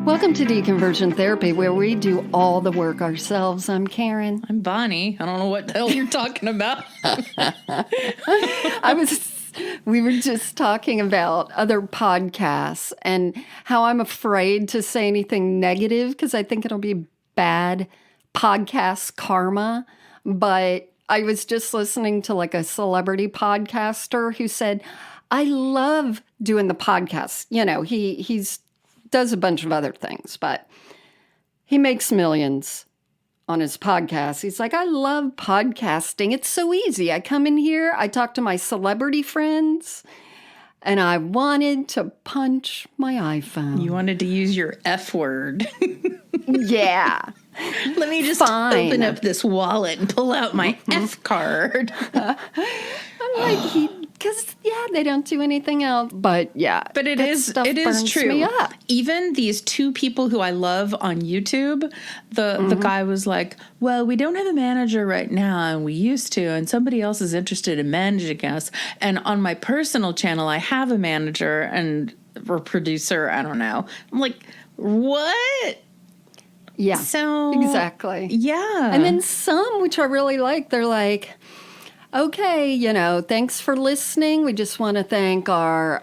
Welcome to Deconversion Therapy, where we do all the work ourselves. I'm Karen. I'm Bonnie. I don't know what the hell you're talking about. We were just talking about other podcasts and how I'm afraid to say anything negative because I think it'll be bad podcast karma. But I was just listening to like a celebrity podcaster who said, I love doing the podcast. You know, he's does a bunch of other things, but he makes millions on his podcast. He's like, I love podcasting. It's so easy. I come in here, I talk to my celebrity friends, and I wanted to punch my iPhone. You wanted to use your F word. Yeah. Let me just open up this wallet and pull out my F card. I'm like, because, they don't do anything else. But, But it is true. Me up. Even these two people who I love on YouTube, the guy was like, well, we don't have a manager right now, and we used to, and somebody else is interested in managing us. And on my personal channel, I have a manager or producer, I don't know. I'm like, what? Yeah, so exactly. Yeah. And then some, which I really like, they're like, okay, thanks for listening. We just want to thank our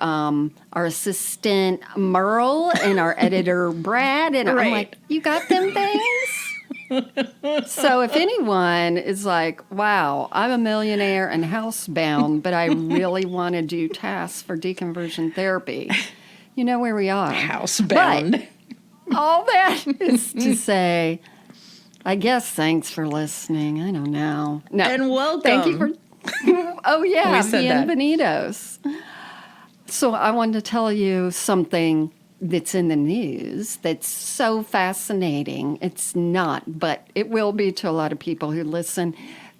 assistant Merle and our editor Brad. And right. I'm like, you got them things? So if anyone is like, wow, I'm a millionaire and housebound, but I really want to do tasks for deconversion therapy, you know where we are. Housebound. But all that is to say, I guess thanks for listening. I don't know. No. And welcome. Thank you for... Oh, yeah. We said Bienvenidos. So I wanted to tell you something that's in the news that's so fascinating. It's not, but it will be to a lot of people who listen.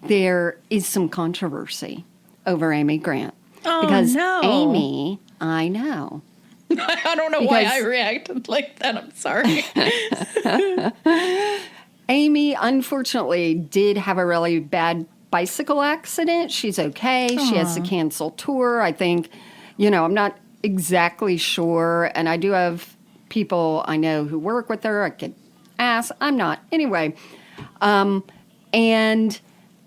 There is some controversy over Amy Grant. Oh, because no. Amy, I know. I don't know why I reacted like that. I'm sorry. Amy, unfortunately, did have a really bad bicycle accident. She's okay. Aww. She has to cancel tour. I think, I'm not exactly sure. And I do have people I know who work with her. I could ask. I'm not. Anyway. And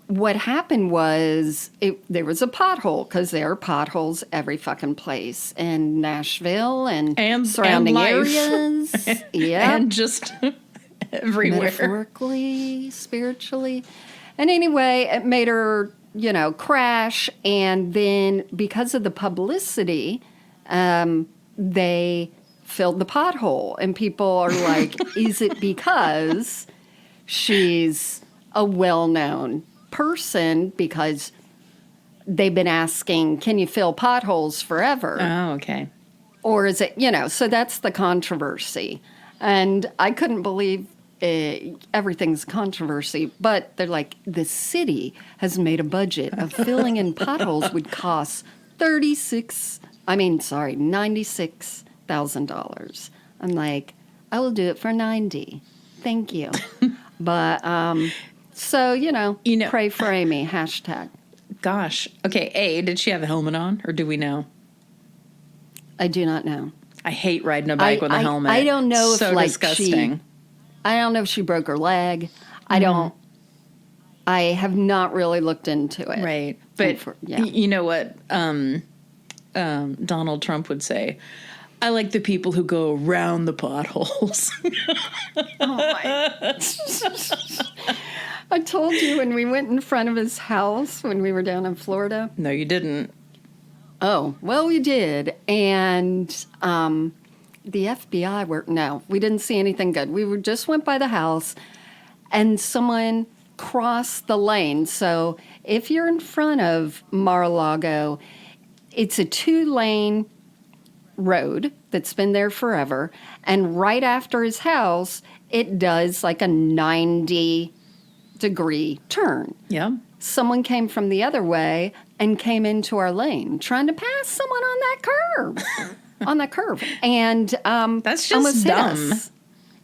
what happened was there was a pothole because there are potholes every fucking place in Nashville and surrounding areas. Yeah. And just everywhere. Metaphorically, spiritually. And anyway, it made her, crash. And then because of the publicity, they filled the pothole. And people are like, is it because she's a well-known person? Because they've been asking, can you fill potholes forever? Oh, okay. Or is it, so that's the controversy. And I couldn't believe everyth's controversy, but they're like, the city has made a budget of filling in potholes would cost $96,000. I'm like, I will do it for $90,000. Thank you. But, so, pray for Amy, hashtag. Gosh. Okay, did she have a helmet on, or do we know? I do not know. I hate riding a bike with a helmet. I don't know if, disgusting. I don't know if she broke her leg. I have not really looked into it. Right. But you know what Donald Trump would say? I like the people who go around the potholes. Oh, my. I told you when we went in front of his house when we were down in Florida. No, you didn't. Oh, well, we did. And the FBI we didn't see anything good. We just went by the house and someone crossed the lane. So if you're in front of Mar-a-Lago, it's a 2-lane road that's been there forever. And right after his house, it does like a 90-degree turn. Yeah. Someone came from the other way and came into our lane trying to pass someone on that curve. And that's just almost dumb. hit us.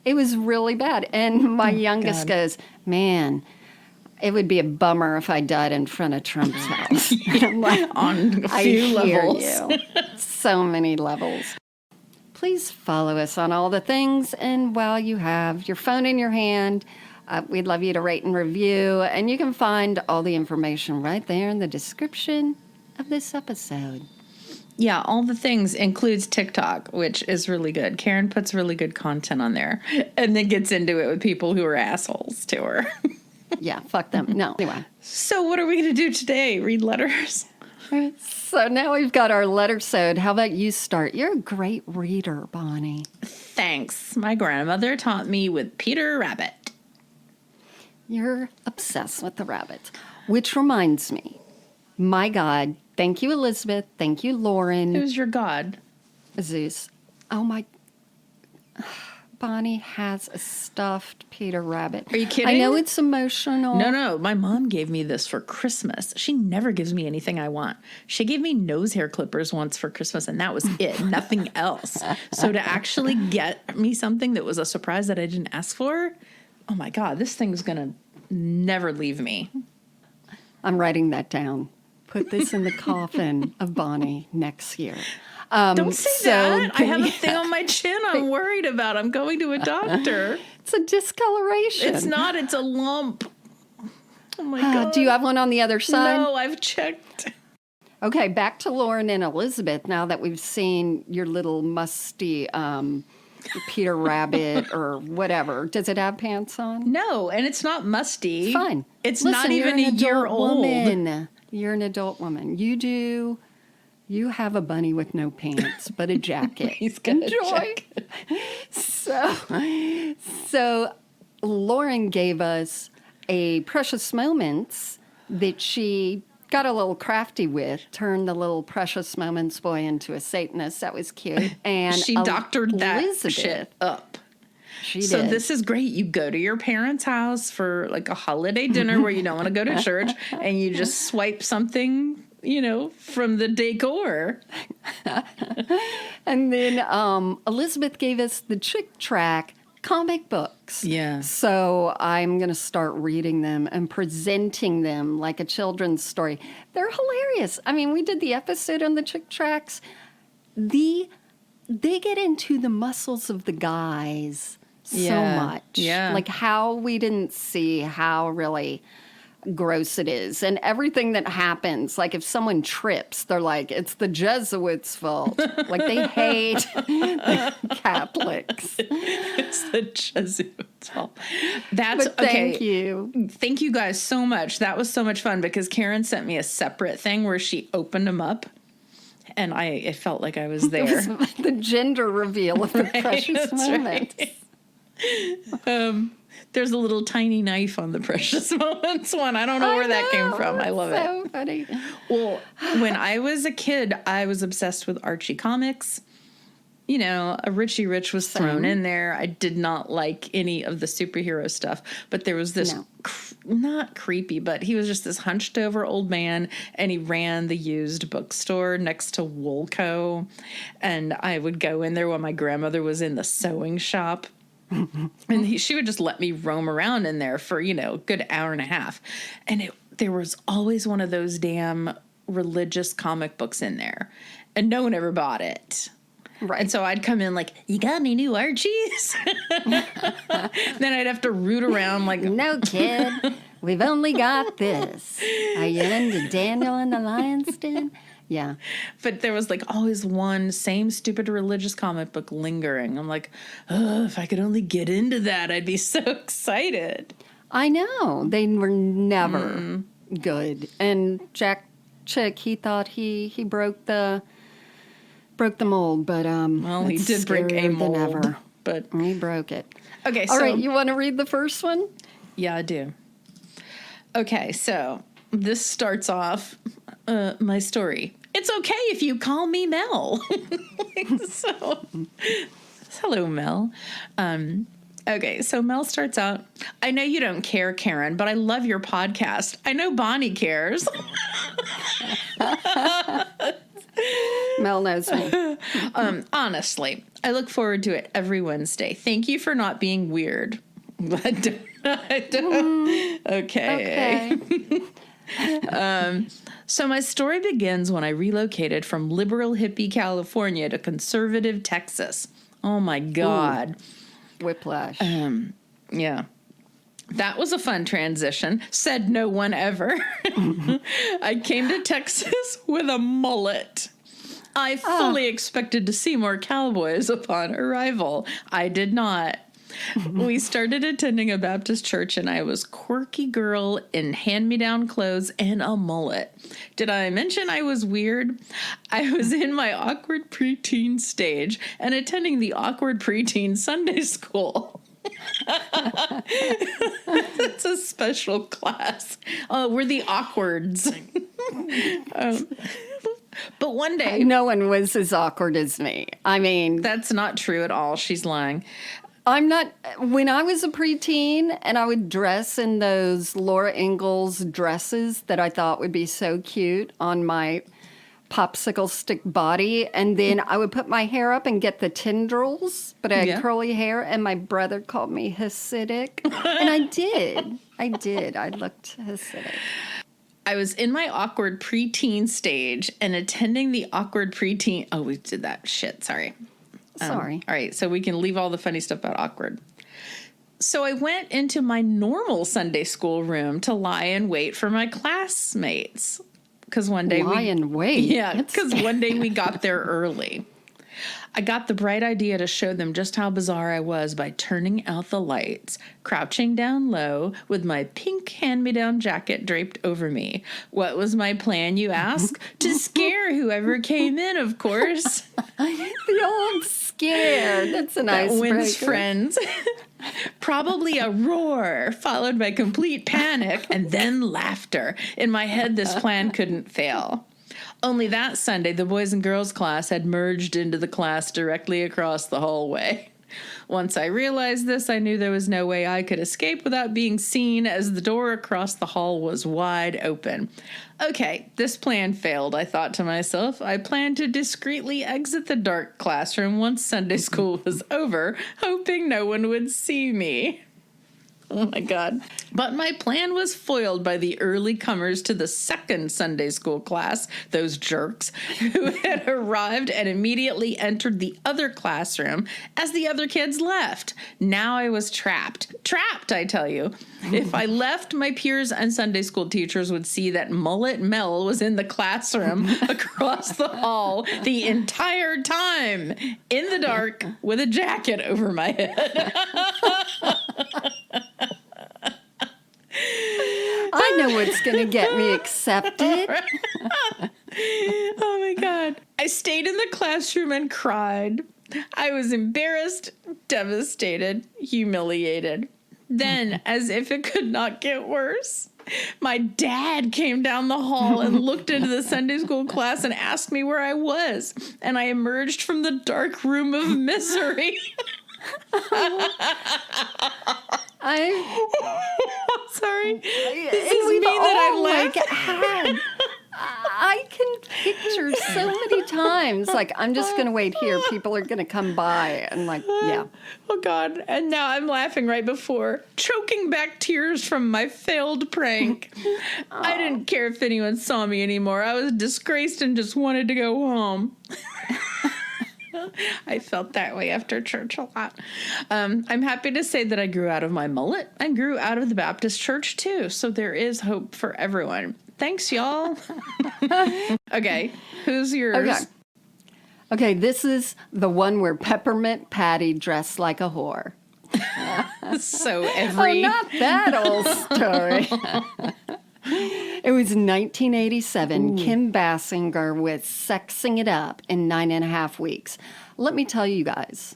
It was really bad. And my youngest goes, man, it would be a bummer if I died in front of Trump's house. I'm like, on a few levels. You. So many levels. please follow us on all the things. And while you have your phone in your hand, we'd love you to rate and review. And you can find all the information right there in the description of this episode. Yeah, all the things includes TikTok, which is really good. Karen puts really good content on there and then gets into it with people who are assholes to her. Yeah, fuck them. No, anyway. So what are we going to do today? Read letters? So now we've got our Lettersode. How about you start? You're a great reader, Bonnie. Thanks. My grandmother taught me with Peter Rabbit. You're obsessed with the rabbit. Which reminds me, my God, thank you, Elizabeth. Thank you, Lauren. Who's your god? Zeus. Oh, my. Bonnie has a stuffed Peter Rabbit. Are you kidding? I know it's emotional. No. My mom gave me this for Christmas. She never gives me anything I want. She gave me nose hair clippers once for Christmas, and that was it. Nothing else. So to actually get me something that was a surprise that I didn't ask for, oh my God, this thing's going to never leave me. I'm writing that down. Put this in the coffin of Bonnie next year. Don't say that. I have a thing on my chin I'm worried about. I'm going to a doctor. It's a discoloration. It's not. It's a lump. Oh, my God. Do you have one on the other side? No, I've checked. Okay, back to Lauren and Elizabeth now that we've seen your little musty Peter Rabbit or whatever. Does it have pants on? No, and it's not musty. It's fine. It's Listen, not even a year old. Woman. You're an adult woman. You have a bunny with no pants, but a jacket. He's got a jacket. So Lauren gave us a Precious Moments that she got a little crafty with, turned the little Precious Moments boy into a Satanist. That was cute. And she doctored that Elizabeth, shit up. She So did. this is great. You go to your parents' house for like a holiday dinner where you don't want to go to church, and you just swipe something, from the decor. And then Elizabeth gave us the Chick Track comic books. Yeah. So I'm going to start reading them and presenting them like a children's story. They're hilarious. I mean, we did the episode on the Chick Tracks. They get into the muscles of the guys so much. Yeah. Like how we didn't see how really gross it is, and everything that happens, like if someone trips, they're like, it's the Jesuits' fault. Like they hate the Catholics. It's the Jesuits' fault. That's But thank you. Thank you guys so much. That was so much fun because Karen sent me a separate thing where she opened them up, and it felt like I was there. It was the gender reveal of the Precious Moments. Right. There's a little tiny knife on the Precious Moments one. I don't know where that came from. I love it. So funny. Well, when I was a kid, I was obsessed with Archie comics. A Richie Rich was thrown in there. I did not like any of the superhero stuff, but there was this, not creepy, but he was just this hunched over old man, and he ran the used bookstore next to Woolco. And I would go in there while my grandmother was in the sewing shop. And she would just let me roam around in there for, a good hour and a half. And there was always one of those damn religious comic books in there. And no one ever bought it. Right. And so I'd come in like, you got any new Archies? Then I'd have to root around like, no, kid. We've only got this. Are you into Daniel and the Lion's Den? Yeah. But there was like always one same stupid religious comic book lingering. I'm like, oh, if I could only get into that, I'd be so excited. I know. They were never good. And Jack Chick, he thought he broke the mold, but well, he did break a mold, ever. But he broke it. Okay, all right. You want to read the first one? Yeah, I do. Okay, so this starts off my story. It's okay if you call me Mel. So, hello, Mel. Okay, so Mel starts out, I know you don't care, Karen, but I love your podcast. I know Bonnie cares. Mel knows me. Honestly, I look forward to it every Wednesday. Thank you for not being weird. I don't. Okay. So my story begins when I relocated from liberal hippie California to conservative Texas. Oh my God. Ooh, whiplash. Yeah. That was a fun transition, said no one ever. I came to Texas with a mullet. I fully expected to see more cowboys upon arrival. I did not. We started attending a Baptist church, and I was quirky girl in hand-me-down clothes and a mullet. Did I mention I was weird? I was in my awkward preteen stage and attending the awkward preteen Sunday school. It's a special class. We're the awkwards. But one day... No one was as awkward as me. I mean... That's not true at all. She's lying. I'm not... When I was a preteen and I would dress in those Laura Ingalls dresses that I thought would be so cute on my popsicle stick body, and then I would put my hair up and get the tendrils, but I had curly hair, and my brother called me Hasidic. And I did. I looked Hasidic. I was in my awkward preteen stage and attending the awkward preteen... Oh, we did that. Shit, sorry. Sorry. All right, so we can leave all the funny stuff about awkward. So I went into my normal Sunday school room to lie in wait for my classmates. Because one day lie in wait? Yeah, because one day we got there early. I got the bright idea to show them just how bizarre I was by turning out the lights, crouching down low with my pink hand-me-down jacket draped over me. What was my plan, you ask? To scare whoever came in, of course. The old scare. That's a nice that wins breaker. Friends. Probably a roar, followed by complete panic, and then laughter. In my head, this plan couldn't fail. Only that Sunday, the boys and girls class had merged into the class directly across the hallway. Once I realized this, I knew there was no way I could escape without being seen, as the door across the hall was wide open. Okay, this plan failed, I thought to myself. I planned to discreetly exit the dark classroom once Sunday school was over, hoping no one would see me. Oh my God. But my plan was foiled by the early comers to the second Sunday school class, those jerks, who had arrived and immediately entered the other classroom as the other kids left. Now I was trapped. Trapped, I tell you. If I left, my peers and Sunday school teachers would see that Mullet Mel was in the classroom across the hall the entire time, in the dark, with a jacket over my head. I know what's going to get me accepted. Oh my God. I stayed in the classroom and cried. I was embarrassed, devastated, humiliated. Then, as if it could not get worse, my dad came down the hall and looked into the Sunday school class and asked me where I was. And I emerged from the dark room of misery. I'm sorry. This is me that I like. I can picture so many times, like, I'm just going to wait here. People are going to come by and yeah. Oh, God. And now I'm laughing right before, choking back tears from my failed prank. I didn't care if anyone saw me anymore. I was disgraced and just wanted to go home. I felt that way after church a lot. I'm happy to say that I grew out of my mullet and grew out of the Baptist church, too. So there is hope for everyone. Thanks, y'all. Okay, who's yours? Okay, this is the one where Peppermint Patty dressed like a whore. So Oh, not that old story. It was 1987. Ooh. Kim Basinger with Sexing It Up in 9.5 weeks. Let me tell you guys.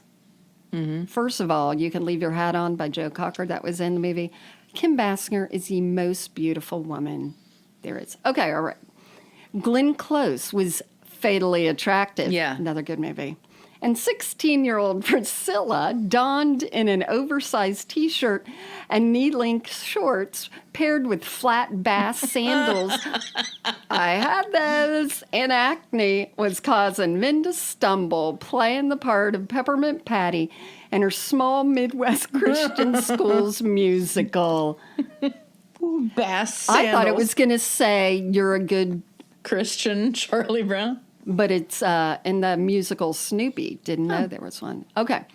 Mm-hmm. First of all, You Can Leave Your Hat On by Joe Cocker. That was in the movie. Kim Basinger is the most beautiful woman there is. Okay, all right. Glenn Close was Fatally Attractive. Yeah. Another good movie. And 16-year-old Priscilla donned in an oversized T-shirt and knee-length shorts paired with flat bass sandals. I had those. And acne was causing men to stumble, playing the part of Peppermint Patty in her small Midwest Christian school's musical. Bass sandals. I thought it was going to say, you're a good Christian Charlie Brown. But it's in the musical Snoopy. Didn't know there was one. Okay.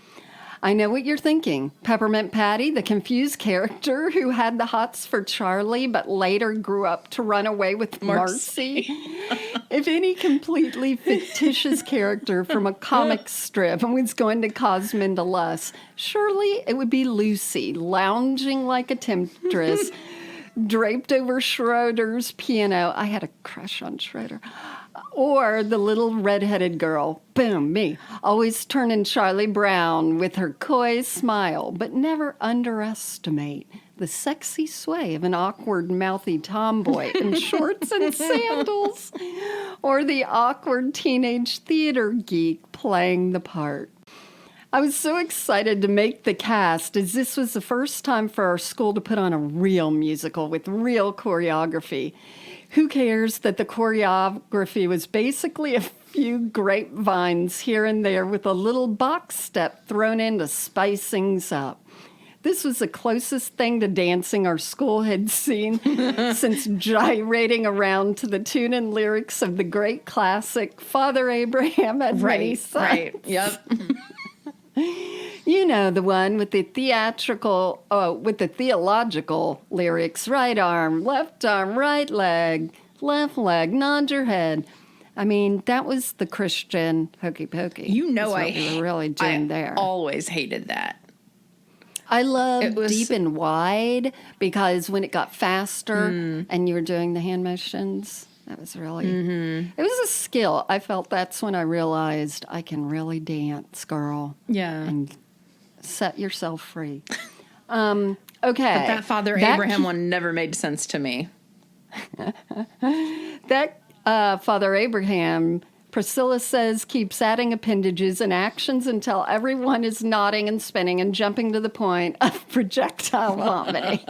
I know what you're thinking. Peppermint Patty, the confused character who had the hots for Charlie, but later grew up to run away with Marcy. If any completely fictitious character from a comic strip was going to cause men to lust, surely it would be Lucy, lounging like a temptress, draped over Schroeder's piano. I had a crush on Schroeder. Or the little redheaded girl, boom, me, always turning Charlie Brown with her coy smile, but never underestimate the sexy sway of an awkward, mouthy tomboy in shorts and sandals, or the awkward teenage theater geek playing the part. I was so excited to make the cast, as this was the first time for our school to put on a real musical with real choreography. Who cares that the choreography was basically a few grapevines here and there with a little box step thrown in to spice things up. This was the closest thing to dancing our school had seen since gyrating around to the tune and lyrics of the great classic Father Abraham had many sons. Right, yep. You know, the one with the theological lyrics, right arm, right leg, left leg, nod your head. I mean, that was the Christian hokey pokey. You know, we were really doing there. Always hated that. I loved Deep and Wide because when it got faster and you were doing the hand motions, that was really, it was a skill. I felt that's when I realized I can really dance, girl. Yeah. And set yourself free. Okay. But that Father Abraham one never made sense to me. That Father Abraham, Priscilla says, keeps adding appendages and actions until everyone is nodding and spinning and jumping to the point of projectile vomiting.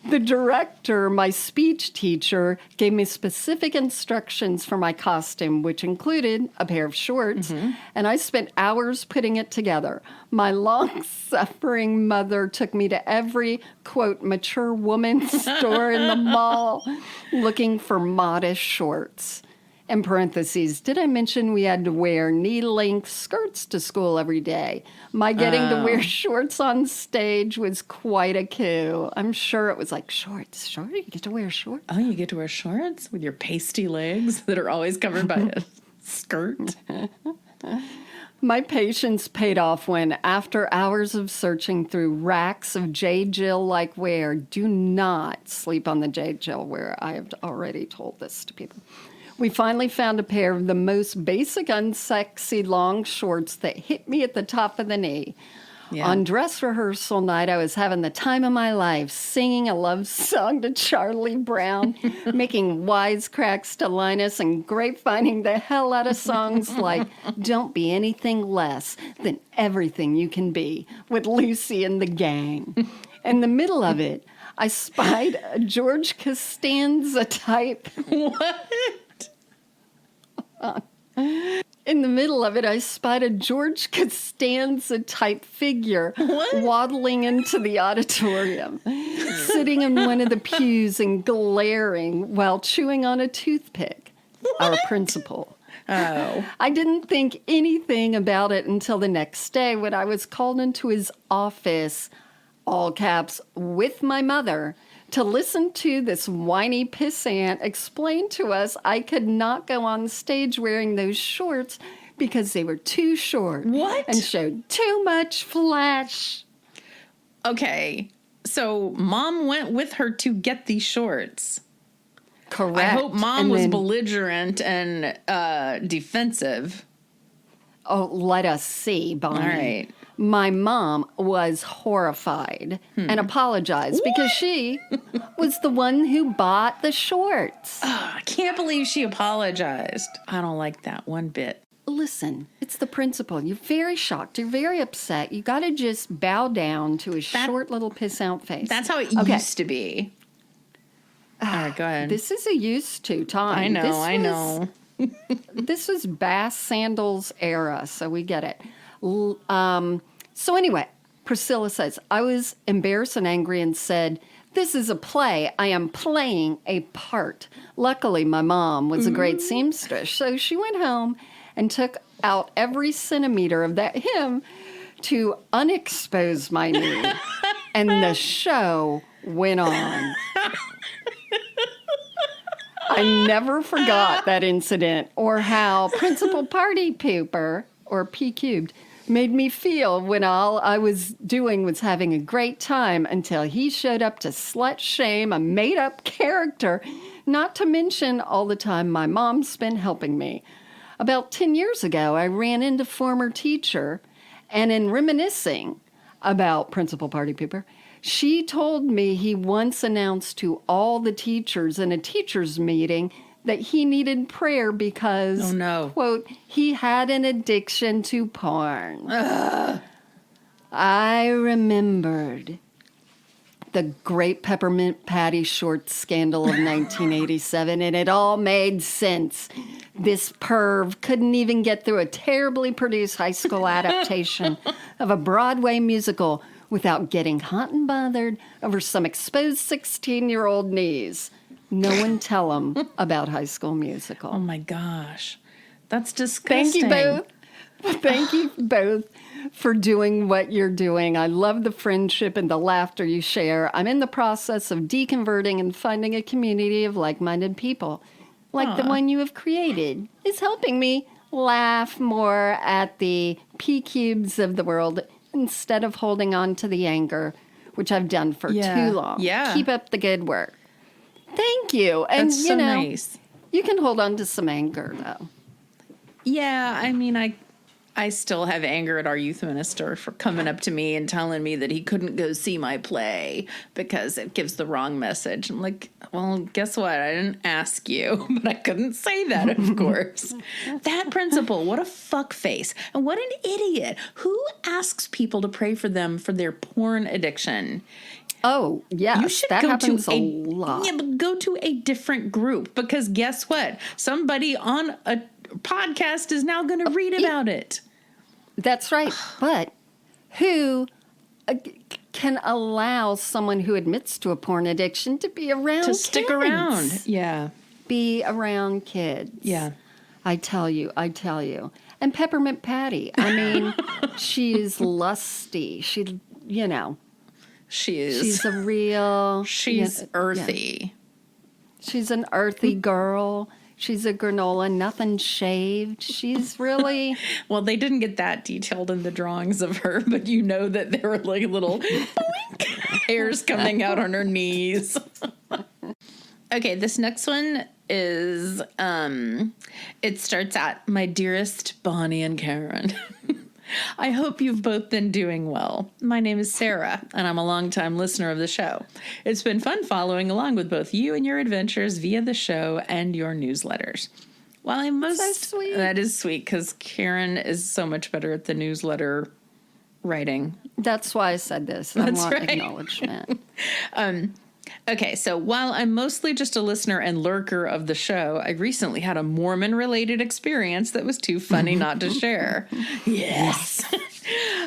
The director, my speech teacher, gave me specific instructions for my costume, which included a pair of shorts, and I spent hours putting it together. My long-suffering mother took me to every, quote, mature woman's store in the mall looking for modest shorts. In parentheses, did I mention we had to wear knee-length skirts to school every day? My getting to wear shorts on stage was quite a coup. I'm sure it was like, shorts? You get to wear shorts? Oh, you get to wear shorts with your pasty legs that are always covered by a skirt? My patience paid off when, after hours of searching through racks of J. Jill-like wear, do not sleep on the J. Jill wear. I have already told this to people. We finally found a pair of the most basic, unsexy long shorts that hit me at the top of the knee. Yeah. On dress rehearsal night, I was having the time of my life, singing a love song to Charlie Brown, making wisecracks to Linus, and grapevining the hell out of songs like Don't Be Anything Less Than Everything You Can Be with Lucy and the Gang. In the middle of it, I spied a George Costanza type. What? In the middle of it, I spied a George Costanza type figure waddling into the auditorium, sitting in one of the pews and glaring while chewing on a toothpick. Our principal. Oh. I didn't think anything about it until the next day when I was called into his office, all caps, with my mother, to listen to this whiny pissant explain to us I could not go on stage wearing those shorts because they were too short. What? And showed too much flesh. Okay, so Mom went with her to get these shorts. Correct. I hope Mom was belligerent and defensive. Oh, let us see, Bonnie. All right. My mom was horrified and apologized because she was the one who bought the shorts. Oh, I can't believe she apologized. I don't like that one bit. Listen, it's the principal. You're very shocked. You're very upset. You got to just bow down to his short little piss-out face. That's how it used to be. All right, go ahead. This is a used to time. I know. This was Bass Sandals era, so we get it. So anyway, Priscilla says, I was embarrassed and angry and said This is a play. I am playing a part. Luckily, my mom was a great seamstress, so she went home and took out every centimeter of that hem to unexpose my knee. And the show went on. I never forgot that incident or how Principal Party Pooper, or P cubed, made me feel when all I was doing was having a great time until he showed up to slut shame a made-up character, not to mention all the time my mom spent helping me. About 10 years ago, I ran into former teacher, and in reminiscing about Principal Party Pooper, she told me he once announced to all the teachers in a teachers' meeting that he needed prayer because, oh, no. quote, he had an addiction to porn. I remembered the great Peppermint Patty Short scandal of 1987, and it all made sense. This perv couldn't even get through a terribly produced high school adaptation of a Broadway musical without getting hot and bothered over some exposed 16-year-old knees. No one tell him about High School Musical. Oh, my gosh. That's disgusting. Thank you both. Thank you both for doing what you're doing. I love the friendship and the laughter you share. I'm in the process of deconverting and finding a community of like-minded people, like the one you have created. Is helping me laugh more at the P-cubes of the world instead of holding on to the anger, which I've done for too long. Yeah. Keep up the good work. Thank you. And, That's so nice. You can hold on to some anger, though. Yeah, I mean, I still have anger at our youth minister for coming up to me and telling me that he couldn't go see my play because it gives the wrong message. I'm like, well, guess what? I didn't ask you, but I couldn't say that, of course. That principal, what a fuckface. And what an idiot. Who asks people to pray for them for their porn addiction? Oh, yes, you should that go happens to a lot. Yeah, but go to a different group because guess what? Somebody on a podcast is now going to read about it. That's right. But who can allow someone who admits to a porn addiction to be around kids? Stick around. Yeah. Be around kids. Yeah. I tell you. And Peppermint Patty, I mean, she is lusty. She, She is. She's a real... She's earthy. Yeah. She's an earthy girl. She's a granola, nothing shaved. She's really... Well, they didn't get that detailed in the drawings of her, but you know that there were like little boink, hairs coming out on her knees. Okay, this next one is, it starts out, my dearest Bonnie and Karen. I hope you've both been doing well. My name is Sarah, and I'm a longtime listener of the show. It's been fun following along with both you and your adventures via the show and your newsletters. While I'm most... So sweet. That is sweet, because Karen is so much better at the newsletter writing. That's why I said this. I want acknowledgement. Okay, so while I'm mostly just a listener and lurker of the show, I recently had a Mormon-related experience that was too funny not to share. Yes.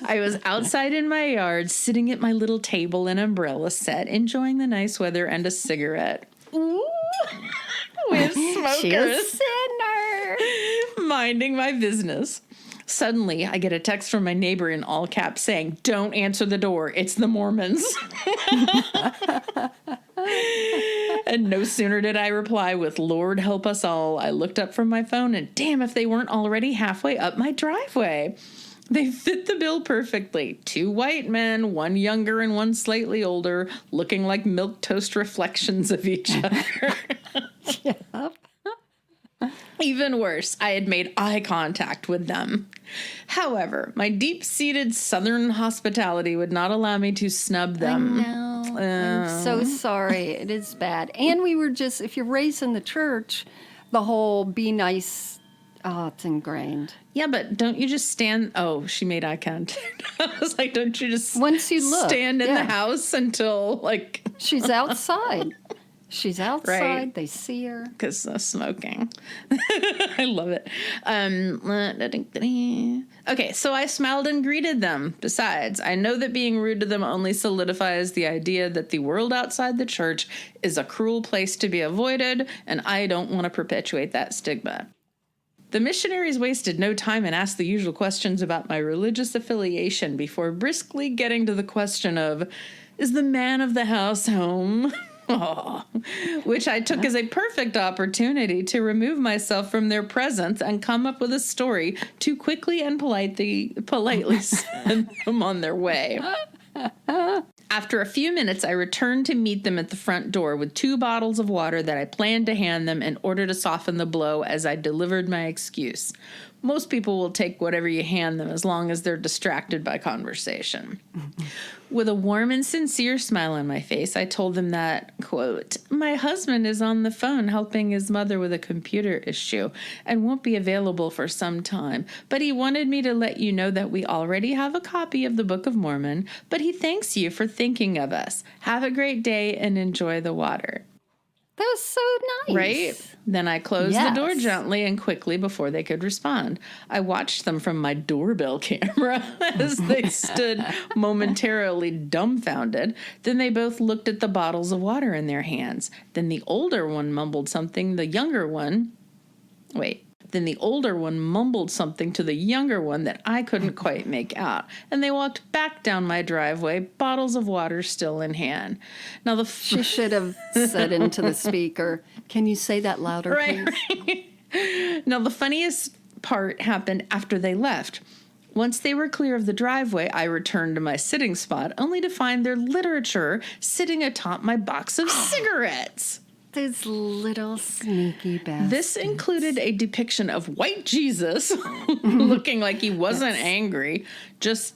I was outside in my yard, sitting at my little table and umbrella set, enjoying the nice weather and a cigarette. Ooh, with smokers. She's a sinner. Minding my business. Suddenly, I get a text from my neighbor in all caps saying, "Don't answer the door. It's the Mormons." And no sooner did I reply with, "Lord help us all," I looked up from my phone and damn if they weren't already halfway up my driveway. They fit the bill perfectly. 2 white men, one younger and one slightly older, looking like milquetoast reflections of each other. Yep. Even worse, I had made eye contact with them. However, my deep-seated Southern hospitality would not allow me to snub them. I know. I'm so sorry. It is bad. And we were just, if you're raised in the church, the whole be nice, it's ingrained. Yeah, but don't you just stand... Oh, she made eye contact. I was like, don't you just once you look, stand in the house until, like... She's outside. She's outside. Right. They see her. Because smoking. I love it. Okay, so I smiled and greeted them. Besides, I know that being rude to them only solidifies the idea that the world outside the church is a cruel place to be avoided, and I don't want to perpetuate that stigma. The missionaries wasted no time and asked the usual questions about my religious affiliation before briskly getting to the question of, is the man of the house home? Oh, which I took as a perfect opportunity to remove myself from their presence and come up with a story to quickly and politely send them on their way. After a few minutes, I returned to meet them at the front door with 2 bottles of water that I planned to hand them in order to soften the blow as I delivered my excuse. Most people will take whatever you hand them as long as they're distracted by conversation. With a warm and sincere smile on my face, I told them that, quote, my husband is on the phone helping his mother with a computer issue and won't be available for some time, but he wanted me to let you know that we already have a copy of the Book of Mormon, but he thanks you for thinking of us. Have a great day and enjoy the water. That was so nice. Right? Then I closed the door gently and quickly before they could respond. I watched them from my doorbell camera as they stood momentarily dumbfounded. Then they both looked at the bottles of water in their hands. Then the older one mumbled something. Then the older one mumbled something to the younger one that I couldn't quite make out, and they walked back down my driveway, bottles of water still in hand. Now she should have said into the speaker, "Can you say that louder, please?" Right. Now the funniest part happened after they left. Once they were clear of the driveway, I returned to my sitting spot, only to find their literature sitting atop my box of cigarettes. Those little sneaky bastards. This included a depiction of white Jesus looking like he wasn't angry, just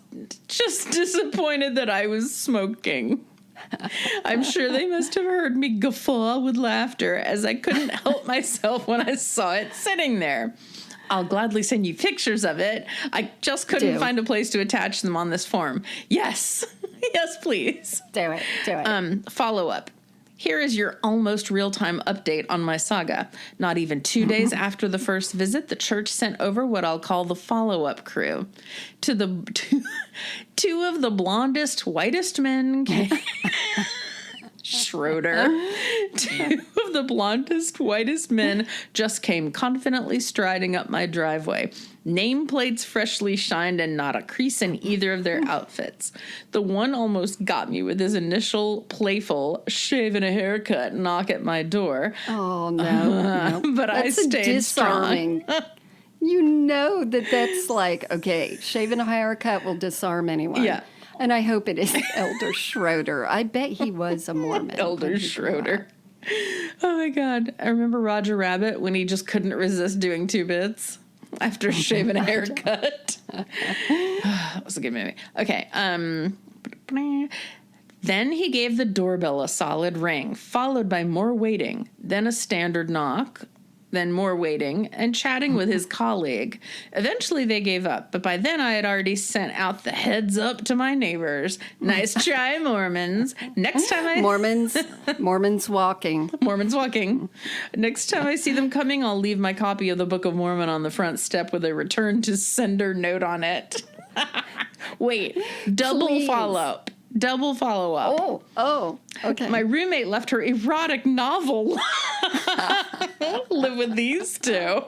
disappointed that I was smoking. I'm sure they must have heard me guffaw with laughter as I couldn't help myself when I saw it sitting there. I'll gladly send you pictures of it. I just couldn't find a place to attach them on this form. Yes. Yes, please. Do it. Follow up. Here is your almost real-time update on my saga. Not even 2 days after the first visit, the church sent over what I'll call the follow-up crew. Two of the blondest, whitest men Schroeder. 2 of the blondest, whitest men just came confidently striding up my driveway. Nameplates freshly shined and not a crease in either of their outfits. The one almost got me with his initial playful shave and a haircut knock at my door. Oh, no. But that's I stayed disarming. Strong. You know that's like, okay, shave and a haircut will disarm anyone. Yeah. And I hope it is Elder Schroeder. I bet he was a Mormon. Elder Schroeder. Oh, my God. I remember Roger Rabbit when he just couldn't resist doing 2 bits. After shaving a haircut. That was a good movie. Okay. Then he gave the doorbell a solid ring, followed by more waiting, then a standard knock, then more waiting, and chatting with his colleague. Eventually they gave up, but by then I had already sent out the heads up to my neighbors. Nice try, Mormons. Next time Mormons walking. Mormons walking. Next time I see them coming, I'll leave my copy of the Book of Mormon on the front step with a return to sender note on it. Wait, double follow-up. Double follow-up. Oh, okay. My roommate left her erotic novel. Live with these 2.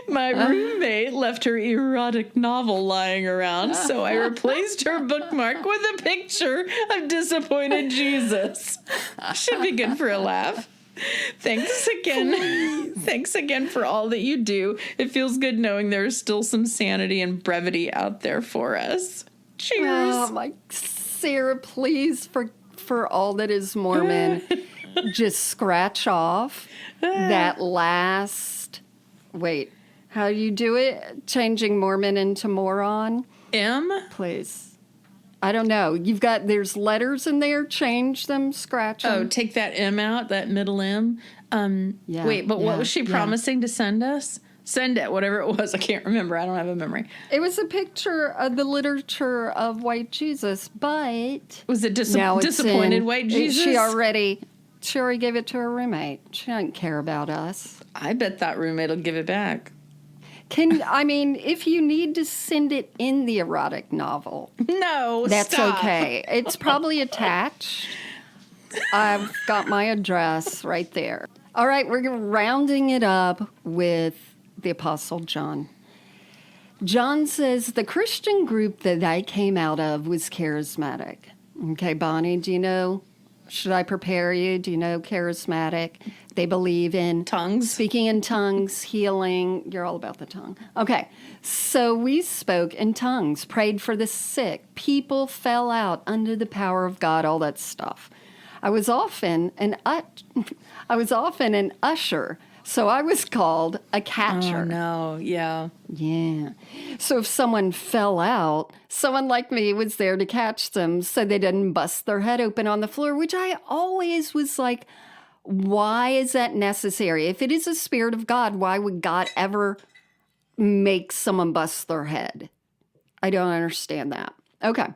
My roommate left her erotic novel lying around, so I replaced her bookmark with a picture of disappointed Jesus. Should be good for a laugh. Thanks again. Thanks again for all that you do. It feels good knowing there's still some sanity and brevity out there for us. Cheers. Oh, my Sarah, please, for all that is Mormon, just scratch off that last, wait, how do you do it? Changing Mormon into moron? M? Please. I don't know. There's letters in there. Change them, scratch them. Oh, take that M out, that middle M. Wait, but what was she promising to send us? Send it, whatever it was. I can't remember. I don't have a memory. It was a picture of the literature of white Jesus, but Was it now it's disappointed white Jesus? She already gave it to her roommate. She doesn't care about us. I bet that roommate will give it back. If you need to send it in the erotic novel, no, that's stop. okay. It's probably attached. I've got my address right there. All right, we're rounding it up with the Apostle John. John says, the Christian group that I came out of was charismatic. Okay, Bonnie, do you know? Should I prepare you? Do you know charismatic? They believe in tongues, speaking in tongues, healing. You're all about the tongue. Okay, so we spoke in tongues, prayed for the sick. People fell out under the power of God, all that stuff. I was often an usher, so I was called a catcher. Oh, no, yeah. Yeah. So if someone fell out, someone like me was there to catch them so they didn't bust their head open on the floor, which I always was like, why is that necessary? If it is a spirit of God, why would God ever make someone bust their head? I don't understand that. Okay.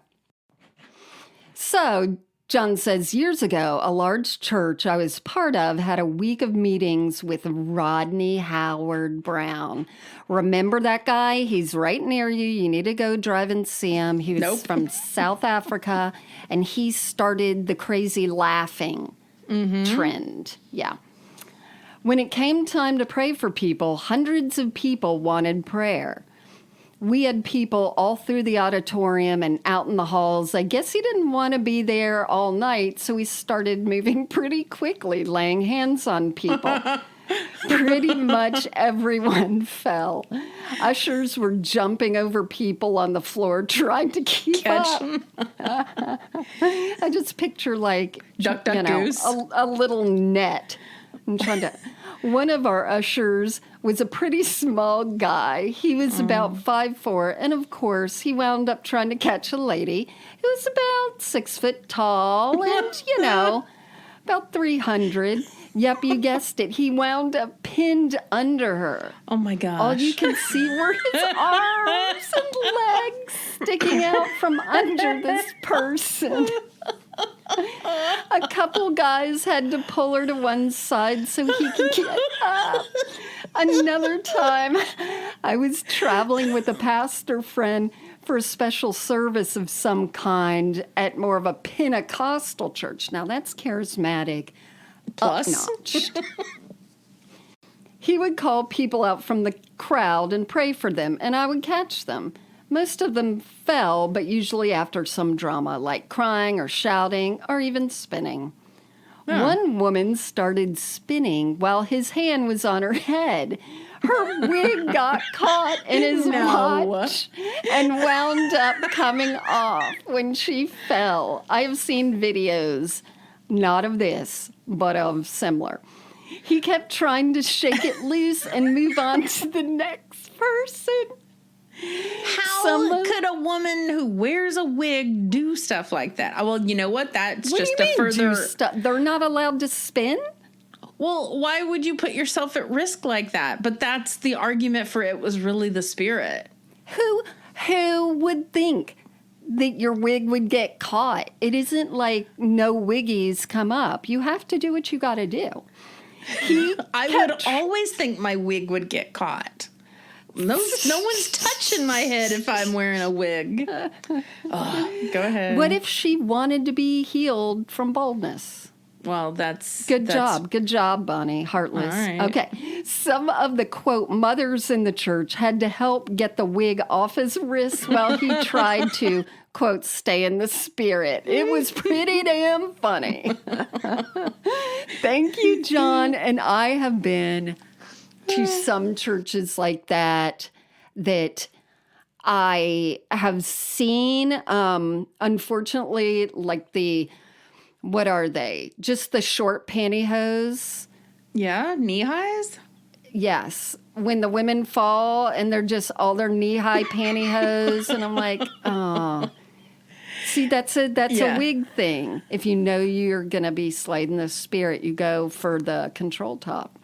So John says, years ago, a large church I was part of had a week of meetings with Rodney Howard Brown. Remember that guy? He's right near you. You need to go drive and see him. He was from South Africa, and he started the crazy laughing trend. Yeah. When it came time to pray for people, hundreds of people wanted prayer. We had people all through the auditorium and out in the halls. I guess he didn't want to be there all night, so he started moving pretty quickly, laying hands on people. Pretty much everyone fell. Ushers were jumping over people on the floor trying to keep up. I just picture like Duck, goose. a little net. I'm trying to. One of our ushers was a pretty small guy. He was about 5'4", and of course, he wound up trying to catch a lady who was about 6 foot tall and, about 300. Yep, you guessed it. He wound up pinned under her. Oh, my gosh. All you can see were his arms and legs sticking out from under this person. A couple guys had to pull her to one side so he could get up. Another time, I was traveling with a pastor friend for a special service of some kind at more of a Pentecostal church. Now, that's charismatic. Plus. He would call people out from the crowd and pray for them, and I would catch them. Most of them fell, but usually after some drama, like crying or shouting or even spinning. Yeah. One woman started spinning while his hand was on her head. Her wig got caught in his watch and wound up coming off when she fell. I have seen videos, not of this, but of similar. He kept trying to shake it loose and move on to the next person. How could a woman who wears a wig do stuff like that? Well, you know what? That's what just do you a mean further. They're not allowed to spin? Well, why would you put yourself at risk like that? But that's the argument for it was really the spirit. Who would think that your wig would get caught? It isn't like no wiggies come up. You have to do what you got to do. I would always think my wig would get caught. No one's touching my head if I'm wearing a wig. Go ahead. What if she wanted to be healed from baldness? Well, that's... Good job, Bonnie. Heartless. All right. Okay. Some of the, quote, mothers in the church had to help get the wig off his wrists while he tried to, quote, stay in the spirit. It was pretty damn funny. Thank you, John. And I have been to some churches like that I have seen, unfortunately, like what are they? Just the short pantyhose? Yeah, knee highs? Yes. When the women fall and they're just all their knee-high pantyhose, and I'm like, oh. See, that's a wig thing. If you know you're going to be slayed in the spirit, you go for the control top.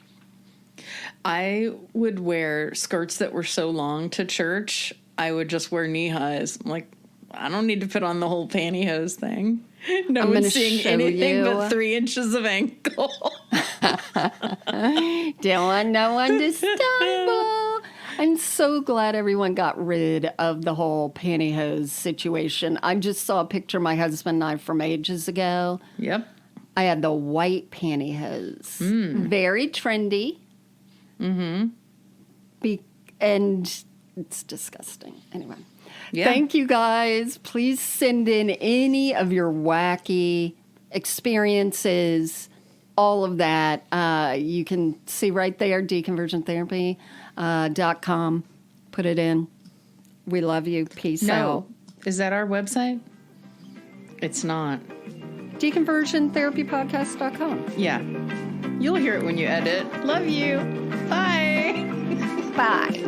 I would wear skirts that were so long to church, I would just wear knee highs. I'm like, I don't need to put on the whole pantyhose thing. No one's seeing anything but 3 inches of ankle. Don't want no one to stumble. I'm so glad everyone got rid of the whole pantyhose situation. I just saw a picture of my husband and I from ages ago. Yep. I had the white pantyhose. Very trendy. Mm-hmm. And it's disgusting. Anyway. Yeah. Thank you, guys. Please send in any of your wacky experiences, all of that. You can see right there, deconversiontherapy.com. Put it in. We love you. Peace out. Is that our website? It's not. Deconversiontherapypodcast.com. Yeah. You'll hear it when you edit. Love you. Bye. Bye.